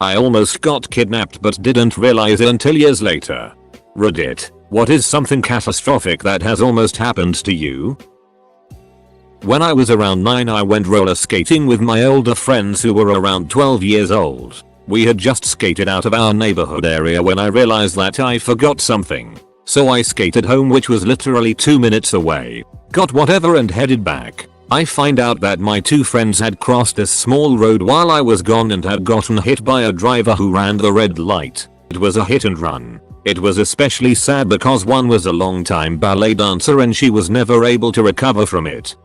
I almost got kidnapped but didn't realize it until years later. Reddit. What is something catastrophic that has almost happened to you? When I was around 9 I went roller skating with my older friends who were around 12 years old. We had just skated out of our neighborhood area when I realized that I forgot something. So I skated home, which was literally 2 minutes away, got whatever and headed back. I find out that my two friends had crossed a small road while I was gone and had gotten hit by a driver who ran the red light. It was a hit and run. It was especially sad because one was a long-time ballet dancer and she was never able to recover from it.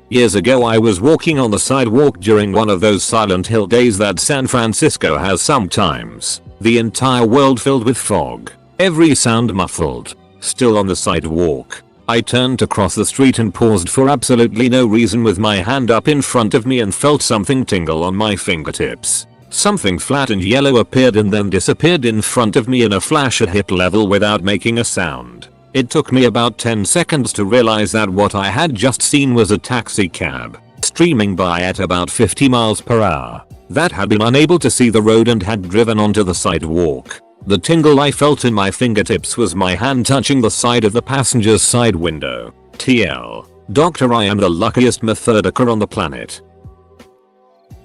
Years ago I was walking on the sidewalk during one of those Silent Hill days that San Francisco has sometimes. The entire world filled with fog. Every sound muffled. Still on the sidewalk. I turned to cross the street and paused for absolutely no reason with my hand up in front of me and felt something tingle on my fingertips. Something flat and yellow appeared and then disappeared in front of me in a flash at hip level without making a sound. It took me about 10 seconds to realize that what I had just seen was a taxi cab, streaming by at about 50 miles per hour, that had been unable to see the road and had driven onto the sidewalk. The tingle I felt in my fingertips was my hand touching the side of the passenger's side window. TL. Doctor, I am the luckiest methodiker on the planet.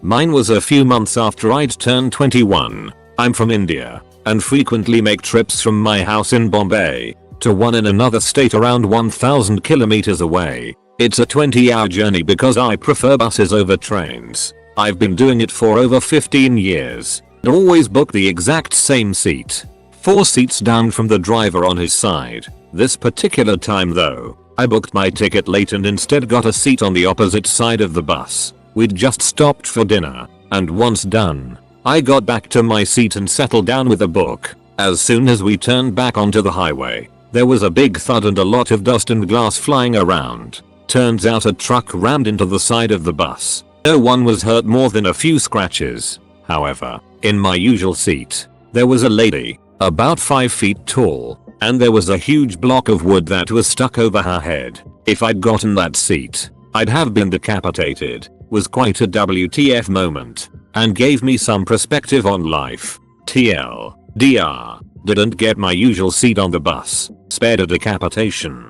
Mine was a few months after I'd turned 21. I'm from India and frequently make trips from my house in Bombay to one in another state around 1000 kilometers away. It's a 20-hour journey because I prefer buses over trains. I've been doing it for over 15 years. Always book the exact same seat. 4 seats down from the driver on his side. This particular time though, I booked my ticket late and instead got a seat on the opposite side of the bus. We'd just stopped for dinner, and once done, I got back to my seat and settled down with a book. As soon as we turned back onto the highway, there was a big thud and a lot of dust and glass flying around. Turns out a truck rammed into the side of the bus. No one was hurt more than a few scratches. However, in my usual seat, there was a lady, about 5 feet tall, and there was a huge block of wood that was stuck over her head. If I'd gotten that seat, I'd have been decapitated. Was quite a WTF moment, and gave me some perspective on life. TL. DR. Didn't get my usual seat on the bus, spared a decapitation.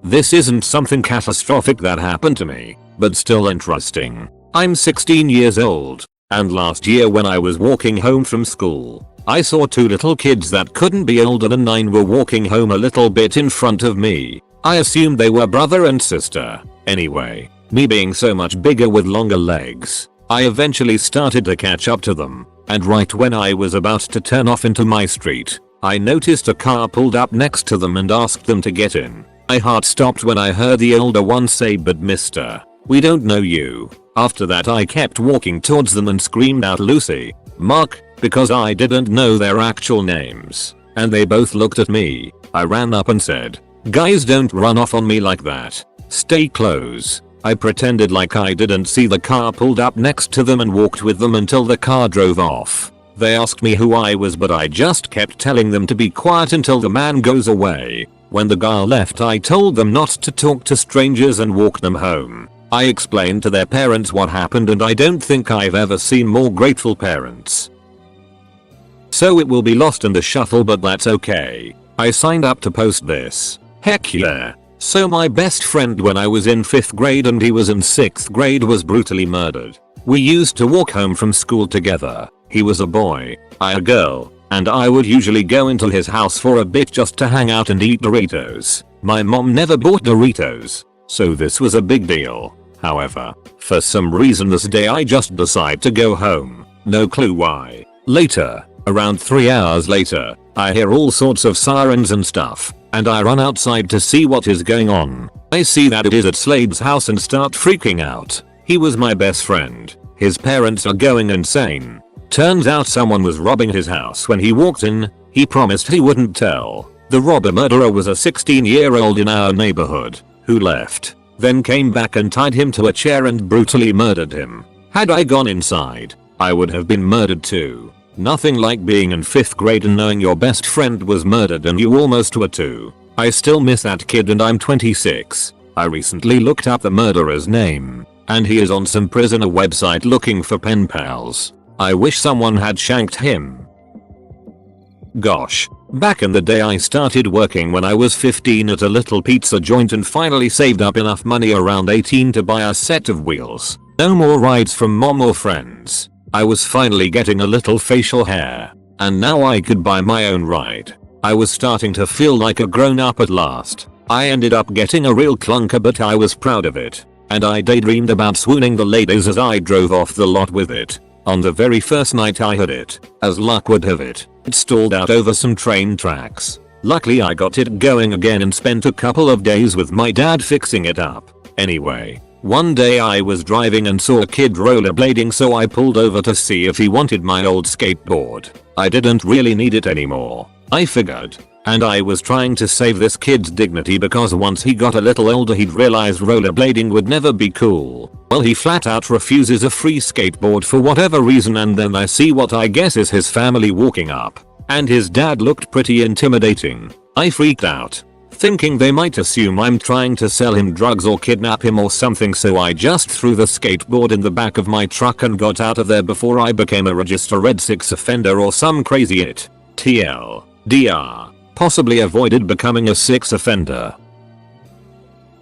This isn't something catastrophic that happened to me, but still interesting. I'm 16 years old. And last year when I was walking home from school, I saw 2 little kids that couldn't be older than 9 were walking home a little bit in front of me. I assumed they were brother and sister. Anyway, me being so much bigger with longer legs, I eventually started to catch up to them, and right when I was about to turn off into my street, I noticed a car pulled up next to them and asked them to get in. My heart stopped when I heard the older one say, "But mister, we don't know you." After that I kept walking towards them and screamed out Lucy, Mark, because I didn't know their actual names, and they both looked at me. I ran up and said, "Guys, don't run off on me like that. Stay close." I pretended like I didn't see the car pulled up next to them and walked with them until the car drove off. They asked me who I was, but I just kept telling them to be quiet until the man goes away. When the guy left I told them not to talk to strangers and walked them home. I explained to their parents what happened, and I don't think I've ever seen more grateful parents. So it will be lost in the shuffle, but that's okay. I signed up to post this. Heck yeah. So my best friend when I was in 5th grade and he was in 6th grade was brutally murdered. We used to walk home from school together. He was a boy, I a girl, and I would usually go into his house for a bit just to hang out and eat Doritos. My mom never bought Doritos, so this was a big deal. However, for some reason this day I just decide to go home. No clue why. Later, around 3 hours later, I hear all sorts of sirens and stuff, and I run outside to see what is going on. I see that it is at Slade's house and start freaking out. He was my best friend. His parents are going insane. Turns out someone was robbing his house when he walked in. He promised he wouldn't tell. The robber murderer was a 16-year-old in our neighborhood, who left, then came back and tied him to a chair and brutally murdered him. Had I gone inside, I would have been murdered too. Nothing like being in 5th grade and knowing your best friend was murdered and you almost were too. I still miss that kid and I'm 26. I recently looked up the murderer's name, and he is on some prisoner website looking for pen pals. I wish someone had shanked him. Gosh. Back in the day I started working when I was 15 at a little pizza joint and finally saved up enough money around 18 to buy a set of wheels. No more rides from mom or friends. I was finally getting a little facial hair. And now I could buy my own ride. I was starting to feel like a grown up at last. I ended up getting a real clunker, but I was proud of it. And I daydreamed about swooning the ladies as I drove off the lot with it. On the very first night I had it, as luck would have it, it stalled out over some train tracks. Luckily I got it going again and spent a couple of days with my dad fixing it up. Anyway, one day I was driving and saw a kid rollerblading, so I pulled over to see if he wanted my old skateboard. I didn't really need it anymore, I figured. And I was trying to save this kid's dignity because once he got a little older he'd realized rollerblading would never be cool. Well, he flat out refuses a free skateboard for whatever reason, and then I see what I guess is his family walking up. And his dad looked pretty intimidating. I freaked out, thinking they might assume I'm trying to sell him drugs or kidnap him or something, so I just threw the skateboard in the back of my truck and got out of there before I became a registered 6 offender or some crazy it. TLDR. Possibly avoided becoming a 6 offender.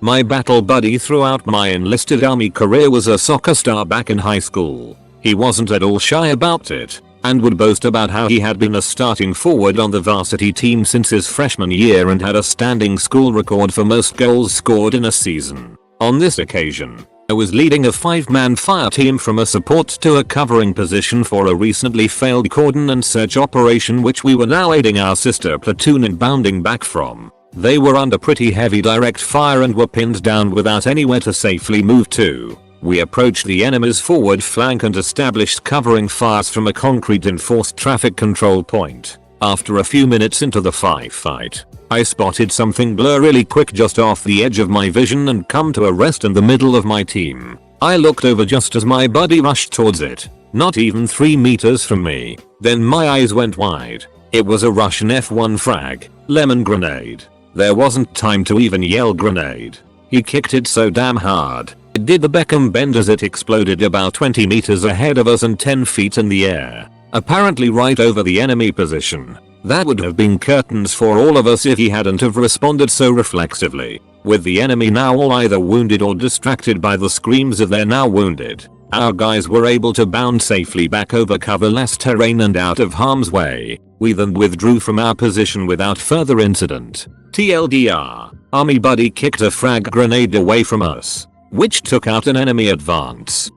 My battle buddy throughout my enlisted army career was a soccer star back in high school. He wasn't at all shy about it, and would boast about how he had been a starting forward on the varsity team since his freshman year and had a standing school record for most goals scored in a season. On this occasion, I was leading a 5-man fire team from a support to a covering position for a recently failed cordon and search operation which we were now aiding our sister platoon in bounding back from. They were under pretty heavy direct fire and were pinned down without anywhere to safely move to. We approached the enemy's forward flank and established covering fires from a concrete enforced traffic control point. After a few minutes into the fight, I spotted something blur really quick just off the edge of my vision and come to a rest in the middle of my team. I looked over just as my buddy rushed towards it, not even 3 meters from me. Then my eyes went wide. It was a Russian F1 frag, lemon grenade. There wasn't time to even yell grenade. He kicked it so damn hard, it did the Beckham bend as it exploded about 20 meters ahead of us and 10 feet in the air. Apparently right over the enemy position. That would have been curtains for all of us if he hadn't have responded so reflexively. With the enemy now all either wounded or distracted by the screams of their now wounded, our guys were able to bound safely back over coverless terrain and out of harm's way. We then withdrew from our position without further incident. TLDR, army buddy kicked a frag grenade away from us, which took out an enemy advance.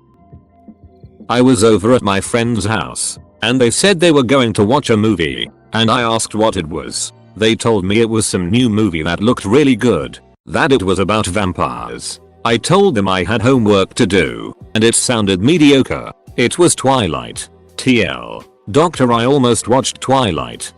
I was over at my friend's house, and they said they were going to watch a movie, and I asked what it was. They told me it was some new movie that looked really good, that it was about vampires. I told them I had homework to do, and it sounded mediocre. It was Twilight. TL. Doctor, I almost watched Twilight.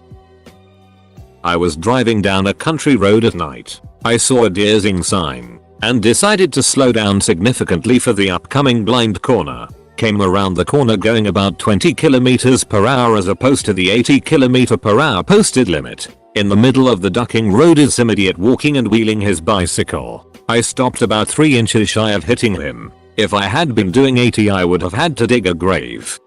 I was driving down a country road at night. I saw a deer sign, and decided to slow down significantly for the upcoming blind corner. Came around the corner going about 20 km per hour as opposed to the 80 km per hour posted limit. In the middle of the ducking road is some idiot walking and wheeling his bicycle. I stopped about 3 inches shy of hitting him. If I had been doing 80 I would have had to dig a grave.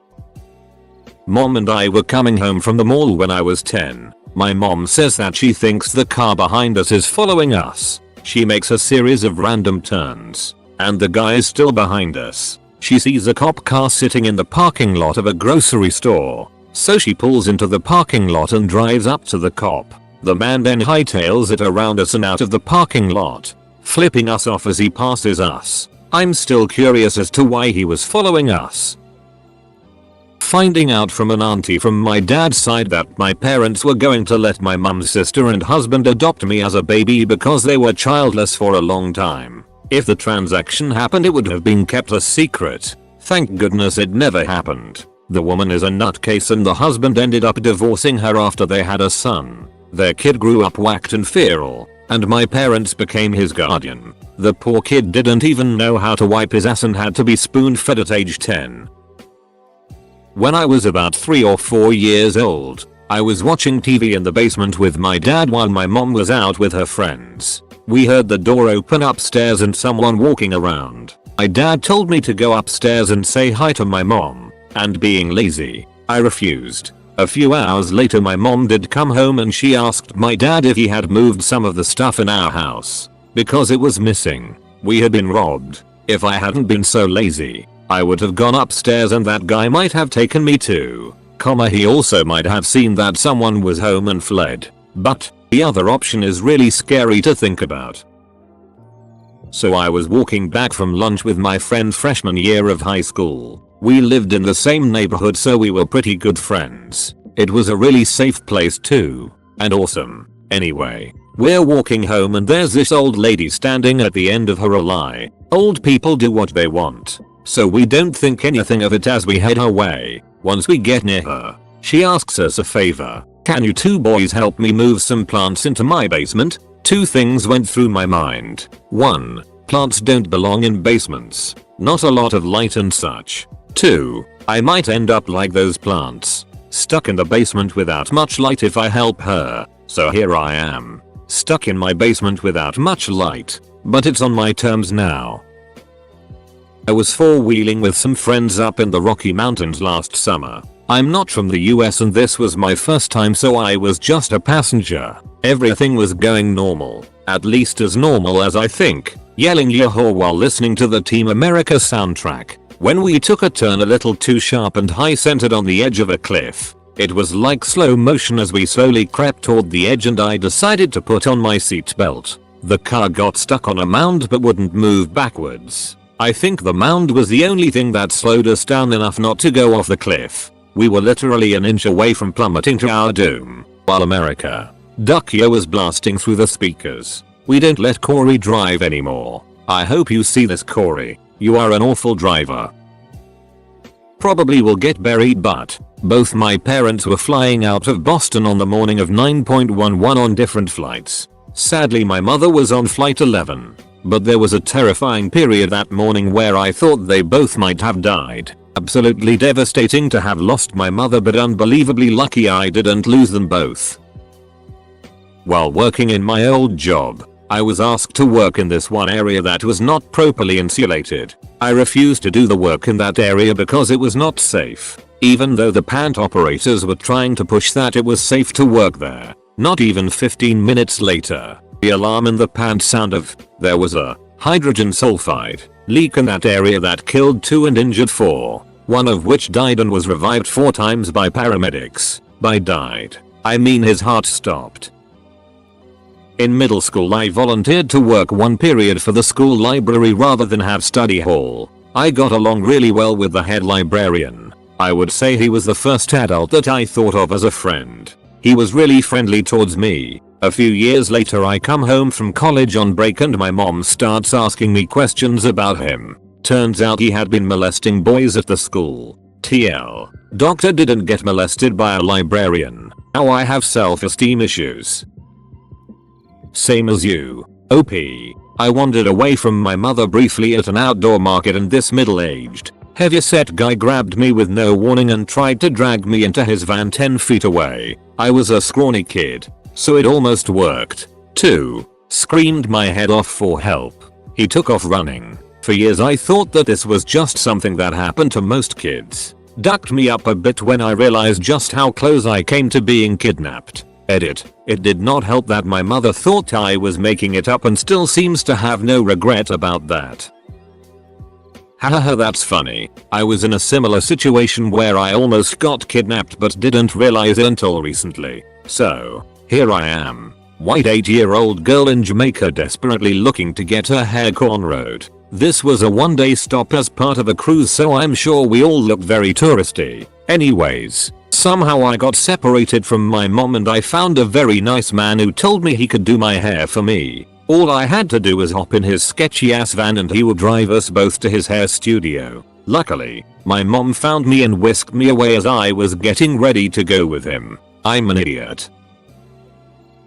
Mom and I were coming home from the mall when I was 10. My mom says that she thinks the car behind us is following us. She makes a series of random turns, and the guy is still behind us. She sees a cop car sitting in the parking lot of a grocery store, so she pulls into the parking lot and drives up to the cop. The man then hightails it around us and out of the parking lot, flipping us off as he passes us. I'm still curious as to why he was following us. Finding out from an auntie from my dad's side that my parents were going to let my mum's sister and husband adopt me as a baby because they were childless for a long time. If the transaction happened it would have been kept a secret. Thank goodness it never happened. The woman is a nutcase and the husband ended up divorcing her after they had a son. Their kid grew up whacked and feral, and my parents became his guardian. The poor kid didn't even know how to wipe his ass and had to be spoon-fed at age 10. When I was about 3 or 4 years old, I was watching TV in the basement with my dad while my mom was out with her friends. We heard the door open upstairs and someone walking around. My dad told me to go upstairs and say hi to my mom. and being lazy, I refused. A few hours later my mom did come home and she asked my dad if he had moved some of the stuff in our house because it was missing. We had been robbed. If I hadn't been so lazy, I would have gone upstairs and that guy might have taken me too. He also might have seen that someone was home and fled. But the other option is really scary to think about. So I was walking back from lunch with my friend freshman year of high school. We lived in the same neighborhood so we were pretty good friends. It was a really safe place too. And awesome. Anyway, we're walking home and there's this old lady standing at the end of her alley. Old people do what they want. So we don't think anything of it as we head our way. Once we get near her, she asks us a favor. Can you two boys help me move some plants into my basement? Two things went through my mind. 1. Plants don't belong in basements. Not a lot of light and such. 2. I might end up like those plants, stuck in the basement without much light if I help her. So here I am, stuck in my basement without much light, but it's on my terms now. I was four-wheeling with some friends up in the Rocky Mountains last summer. I'm not from the US and this was my first time so I was just a passenger. Everything was going normal, at least as normal as I think, yelling yahoo while listening to the Team America soundtrack. When we took a turn a little too sharp and high-centered on the edge of a cliff, it was like slow motion as we slowly crept toward the edge and I decided to put on my seatbelt. The car got stuck on a mound but wouldn't move backwards. I think the mound was the only thing that slowed us down enough not to go off the cliff. We were literally an inch away from plummeting to our doom, while America Duck Yo was blasting through the speakers. We don't let Corey drive anymore. I hope you see this, Corey. You are an awful driver. Probably will get buried, but both my parents were flying out of Boston on the morning of 9.11 on different flights. Sadly my mother was on flight 11. But there was a terrifying period that morning where I thought they both might have died. Absolutely devastating to have lost my mother, but unbelievably lucky I didn't lose them both. While working in my old job, I was asked to work in this one area that was not properly insulated. I refused to do the work in that area because it was not safe, even though the plant operators were trying to push that it was safe to work there. Not even 15 minutes later, the alarm in the plant sounded. There was a hydrogen sulfide leak in that area that killed 2 and injured 4, one of which died and was revived 4 times by paramedics. By died, I mean his heart stopped. In middle school I volunteered to work one period for the school library rather than have study hall. I got along really well with the head librarian. I would say he was the first adult that I thought of as a friend. He was really friendly towards me. A few years later I come home from college on break and my mom starts asking me questions about him. Turns out he had been molesting boys at the school. TL. Doctor didn't get molested by a librarian. Now I have self-esteem issues. Same as you. OP. I wandered away from my mother briefly at an outdoor market and this middle-aged, heavyset guy grabbed me with no warning and tried to drag me into his van 10 feet away. I was a scrawny kid, so it almost worked. 2. Screamed my head off for help. He took off running. For years I thought that this was just something that happened to most kids. Ducked me up a bit when I realized just how close I came to being kidnapped. Edit. It did not help that my mother thought I was making it up and still seems to have no regret about that. Hahaha, that's funny. I was in a similar situation where I almost got kidnapped but didn't realize it until recently. So, here I am. White 8-year-old girl in Jamaica desperately looking to get her hair cornrowed. This was a one-day stop as part of a cruise, so I'm sure we all look very touristy. Anyways, somehow I got separated from my mom and I found a very nice man who told me he could do my hair for me. All I had to do was hop in his sketchy ass van and he would drive us both to his hair studio. Luckily, my mom found me and whisked me away as I was getting ready to go with him. I'm an idiot.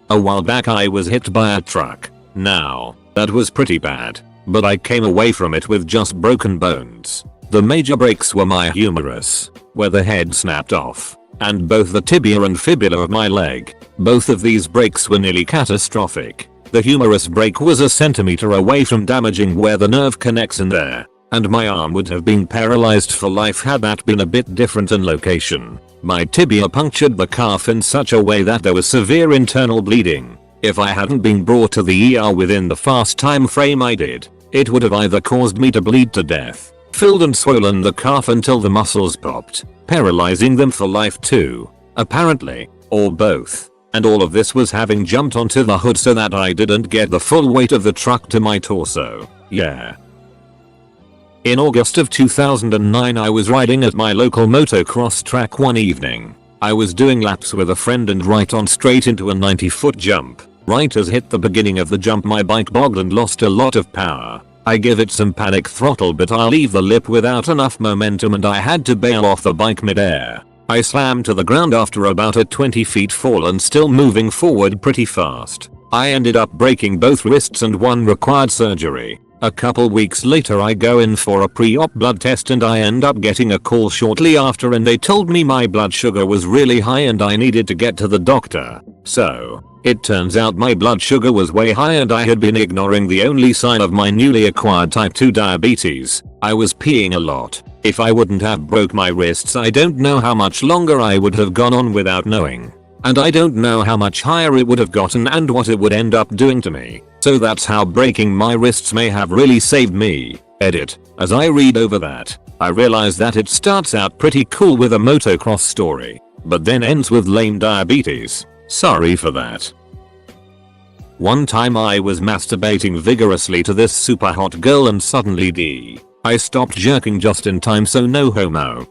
A while back I was hit by a truck. Now, that was pretty bad, but I came away from it with just broken bones. The major breaks were my humerus, where the head snapped off, and both the tibia and fibula of my leg. Both of these breaks were nearly catastrophic. The humerus break was a centimeter away from damaging where the nerve connects in there. and my arm would have been paralyzed for life had that been a bit different in location. My tibia punctured the calf in such a way that there was severe internal bleeding. If I hadn't been brought to the ER within the fast time frame I did, it would have either caused me to bleed to death, filled and swollen the calf until the muscles popped, paralyzing them for life too, apparently, or both. And all of this was having jumped onto the hood so that I didn't get the full weight of the truck to my torso. Yeah. In August of 2009 I was riding at my local motocross track one evening. I was doing laps with a friend and right on straight into a 90-foot jump. Right as hit the beginning of the jump my bike bogged and lost a lot of power. I give it some panic throttle but I leave the lip without enough momentum and I had to bail off the bike mid-air. I slammed to the ground after about a 20 feet fall and still moving forward pretty fast. I ended up breaking both wrists and one required surgery. A couple weeks later I go in for a pre-op blood test and I end up getting a call shortly after and they told me my blood sugar was really high and I needed to get to the doctor. So, it turns out my blood sugar was way high and I had been ignoring the only sign of my newly acquired type 2 diabetes. I was peeing a lot. If I wouldn't have broke my wrists I don't know how much longer I would have gone on without knowing. And I don't know how much higher it would have gotten and what it would end up doing to me. So that's how breaking my wrists may have really saved me. Edit. As I read over that, I realize that it starts out pretty cool with a motocross story, but then ends with lame diabetes. Sorry for that. One time I was masturbating vigorously to this super hot girl and suddenly I stopped jerking just in time, so no homo.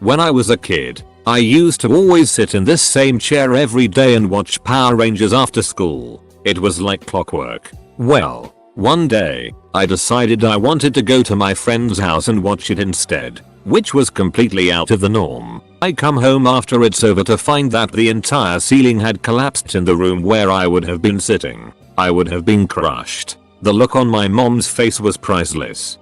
When I was a kid, I used to always sit in this same chair every day and watch Power Rangers after school. It was like clockwork. Well, one day, I decided I wanted to go to my friend's house and watch it instead, which was completely out of the norm. I come home after it's over to find that the entire ceiling had collapsed in the room where I would have been sitting. I would have been crushed. The look on my mom's face was priceless.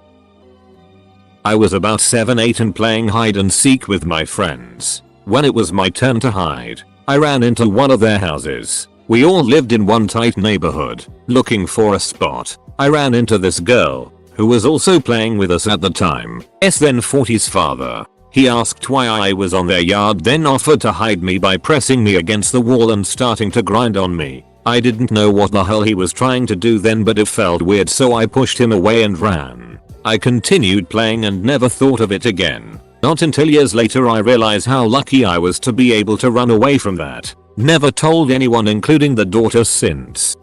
I was about 7-8 and playing hide and seek with my friends. When it was my turn to hide, I ran into one of their houses. We all lived in one tight neighborhood. Looking for a spot, I ran into this girl, who was also playing with us at the time, then 40's father. He asked why I was on their yard, then offered to hide me by pressing me against the wall and starting to grind on me. I didn't know what the hell he was trying to do then, but it felt weird, so I pushed him away and ran. I continued playing and never thought of it again. Not until years later I realized how lucky I was to be able to run away from that. Never told anyone, including the daughter, since.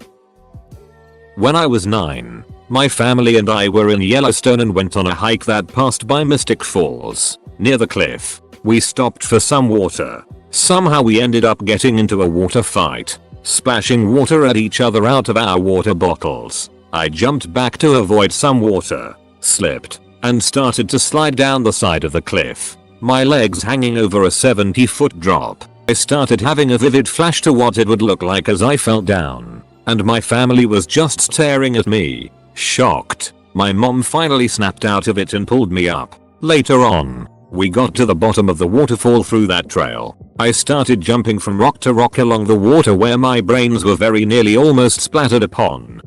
When I was 9, my family and I were in Yellowstone and went on a hike that passed by Mystic Falls. Near the cliff, we stopped for some water. Somehow we ended up getting into a water fight, splashing water at each other out of our water bottles. I jumped back to avoid some water, slipped, and started to slide down the side of the cliff, my legs hanging over a 70-foot drop. I started having a vivid flash to what it would look like as I fell down, and my family was just staring at me, shocked. My mom finally snapped out of it and pulled me up. Later on, we got to the bottom of the waterfall through that trail. I started jumping from rock to rock along the water where my brains were very nearly almost splattered upon.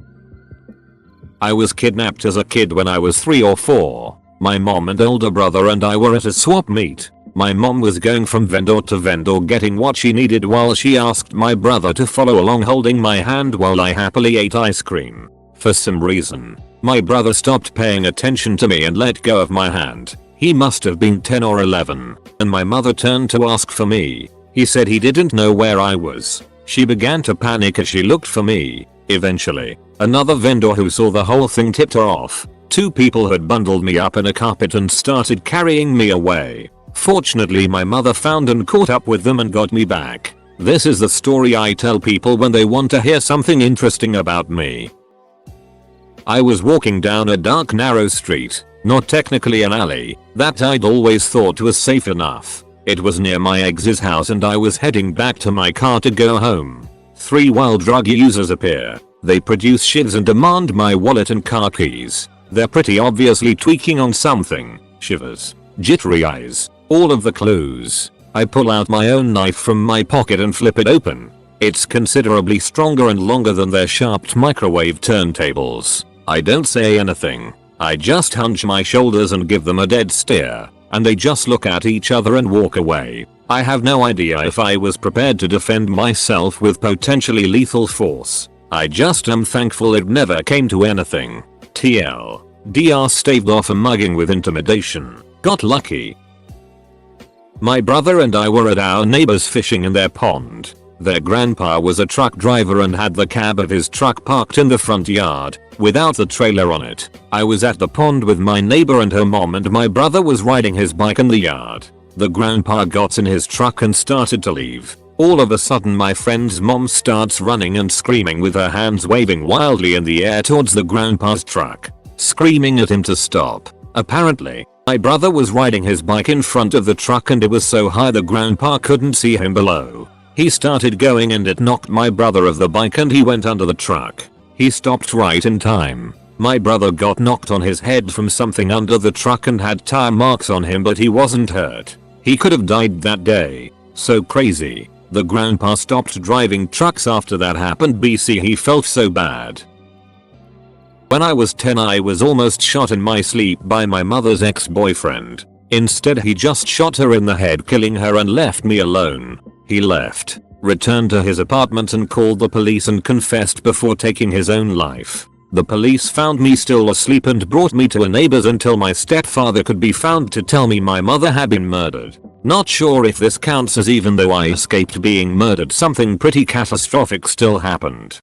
I was kidnapped as a kid when I was 3 or 4. My mom and older brother and I were at a swap meet. My mom was going from vendor to vendor getting what she needed while she asked my brother to follow along holding my hand while I happily ate ice cream. For some reason, my brother stopped paying attention to me and let go of my hand. He must have been 10 or 11, and my mother turned to ask for me. He said he didn't know where I was. She began to panic as she looked for me. Eventually, another vendor who saw the whole thing tipped her off. 2 people had bundled me up in a carpet and started carrying me away. Fortunately, my mother found and caught up with them and got me back. This is the story I tell people when they want to hear something interesting about me. I was walking down a dark narrow street, not technically an alley, that I'd always thought was safe enough. It was near my ex's house and I was heading back to my car to go home. 3 wild drug users appear. They produce shivs and demand my wallet and car keys. They're pretty obviously tweaking on something. Shivers, jittery eyes, all of the clues. I pull out my own knife from my pocket and flip it open. It's considerably stronger and longer than their sharp microwave turntables. I don't say anything. I just hunch my shoulders and give them a dead stare, and they just look at each other and walk away. I have no idea if I was prepared to defend myself with potentially lethal force. I just am thankful it never came to anything. TLDR staved off a mugging with intimidation. Got lucky. My brother and I were at our neighbors fishing in their pond. Their grandpa was a truck driver and had the cab of his truck parked in the front yard, without the trailer on it. I was at the pond with my neighbor and her mom, and my brother was riding his bike in the yard. The grandpa got in his truck and started to leave. All of a sudden my friend's mom starts running and screaming with her hands waving wildly in the air towards the grandpa's truck, screaming at him to stop. Apparently, my brother was riding his bike in front of the truck and it was so high the grandpa couldn't see him below. He started going and it knocked my brother off the bike and he went under the truck. He stopped right in time. My brother got knocked on his head from something under the truck and had tire marks on him, but he wasn't hurt. He could have died that day. So crazy. The grandpa stopped driving trucks after that happened. BC, he felt so bad. When I was 10 I was almost shot in my sleep by my mother's ex-boyfriend. Instead he just shot her in the head, killing her, and left me alone. He left, returned to his apartment and called the police and confessed before taking his own life. The police found me still asleep and brought me to a neighbor's until my stepfather could be found to tell me my mother had been murdered. Not sure if this counts, as even though I escaped being murdered, something pretty catastrophic still happened.